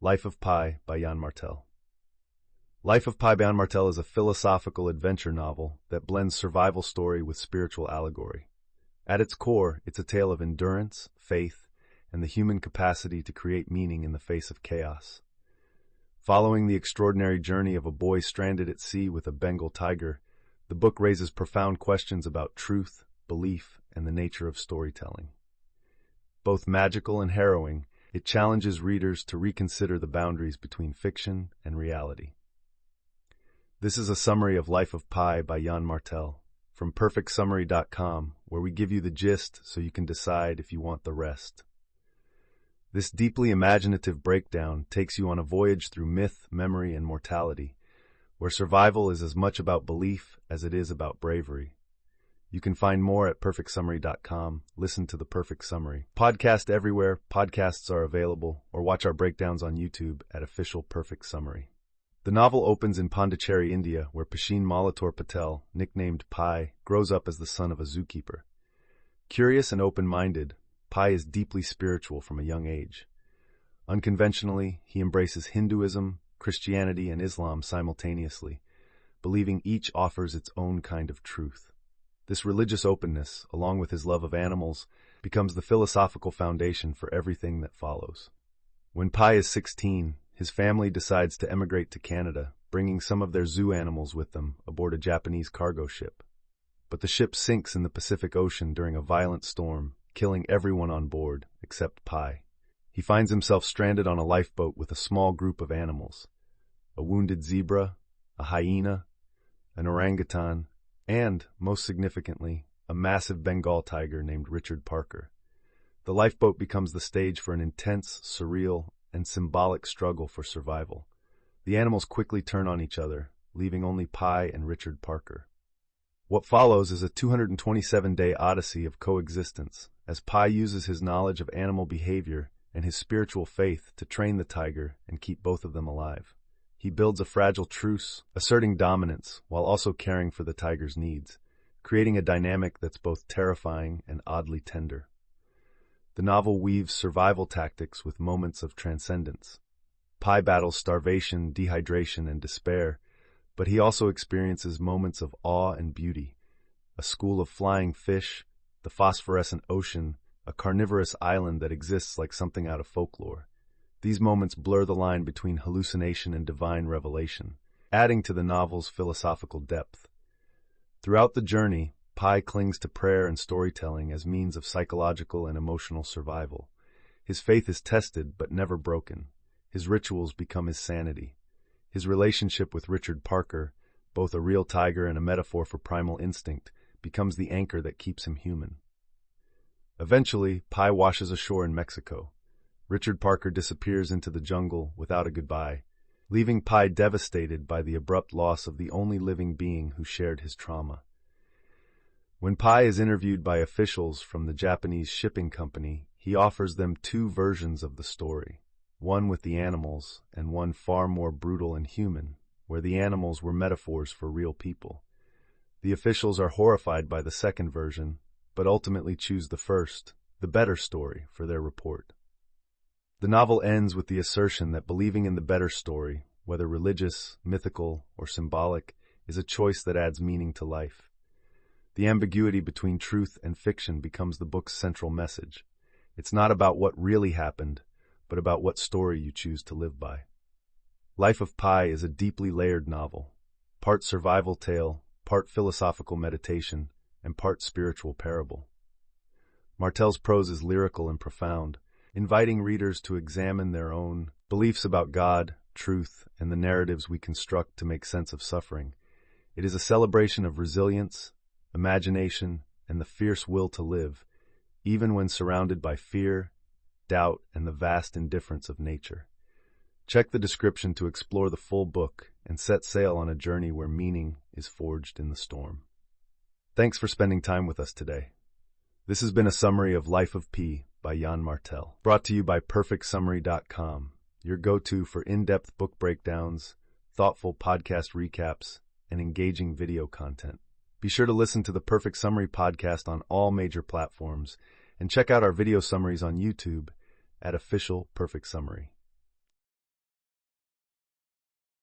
Life of Pi by Yann Martel. Life of Pi by Yann Martel is a philosophical adventure novel that blends survival story with spiritual allegory. At its core, it's a tale of endurance, faith, and the human capacity to create meaning in the face of chaos. Following the extraordinary journey of a boy stranded at sea with a Bengal tiger, the book raises profound questions about truth, belief, and the nature of storytelling. Both magical and harrowing, it challenges readers to reconsider the boundaries between fiction and reality. This is a summary of Life of Pi by Yann Martel from perfectsummary.com, where we give you the gist so you can decide if you want the rest. This deeply imaginative breakdown takes you on a voyage through myth, memory, and mortality, where survival is as much about belief as it is about bravery. You can find more at perfectsummary.com. Listen to the Perfect Summary. Podcast everywhere podcasts are available, or watch our breakdowns on YouTube at Official Perfect Summary. The novel opens in Pondicherry, India, where Pashin Molitor Patel, nicknamed Pi, grows up as the son of a zookeeper. Curious and open-minded, Pi is deeply spiritual from a young age. Unconventionally, he embraces Hinduism, Christianity, and Islam simultaneously, believing each offers its own kind of truth. This religious openness, along with his love of animals, becomes the philosophical foundation for everything that follows. When Pi is 16, his family decides to emigrate to Canada, bringing some of their zoo animals with them aboard a Japanese cargo ship. But the ship sinks in the Pacific Ocean during a violent storm, killing everyone on board except Pi. He finds himself stranded on a lifeboat with a small group of animals: a wounded zebra, a hyena, an orangutan, and, most significantly, a massive Bengal tiger named Richard Parker. The lifeboat becomes the stage for an intense, surreal, and symbolic struggle for survival. The animals quickly turn on each other, leaving only Pi and Richard Parker. What follows is a 227-day odyssey of coexistence, as Pi uses his knowledge of animal behavior and his spiritual faith to train the tiger and keep both of them alive. He builds a fragile truce, asserting dominance while also caring for the tiger's needs, creating a dynamic that's both terrifying and oddly tender. The novel weaves survival tactics with moments of transcendence. Pi battles starvation, dehydration, and despair, but he also experiences moments of awe and beauty: a school of flying fish, the phosphorescent ocean, a carnivorous island that exists like something out of folklore. These moments blur the line between hallucination and divine revelation, adding to the novel's philosophical depth. Throughout the journey, Pi clings to prayer and storytelling as means of psychological and emotional survival. His faith is tested but never broken. His rituals become his sanity. His relationship with Richard Parker, both a real tiger and a metaphor for primal instinct, becomes the anchor that keeps him human. Eventually, Pi washes ashore in Mexico. Richard Parker disappears into the jungle without a goodbye, leaving Pi devastated by the abrupt loss of the only living being who shared his trauma. When Pi is interviewed by officials from the Japanese shipping company, he offers them two versions of the story, one with the animals and one far more brutal and human, where the animals were metaphors for real people. The officials are horrified by the second version, but ultimately choose the first, the better story, for their report. The novel ends with the assertion that believing in the better story, whether religious, mythical, or symbolic, is a choice that adds meaning to life. The ambiguity between truth and fiction becomes the book's central message. It's not about what really happened, but about what story you choose to live by. Life of Pi is a deeply layered novel, part survival tale, part philosophical meditation, and part spiritual parable. Martel's prose is lyrical and profound, inviting readers to examine their own beliefs about God, truth, and the narratives we construct to make sense of suffering. It is a celebration of resilience, imagination, and the fierce will to live, even when surrounded by fear, doubt, and the vast indifference of nature. Check the description to explore the full book and set sail on a journey where meaning is forged in the storm. Thanks for spending time with us today. This has been a summary of Life of Pi by Yann Martel, brought to you by perfectsummary.com, your go-to for in-depth book breakdowns, thoughtful podcast recaps, and engaging video content. Be sure to listen to the Perfect Summary podcast on all major platforms, and check out our video summaries on YouTube at Official Perfect Summary.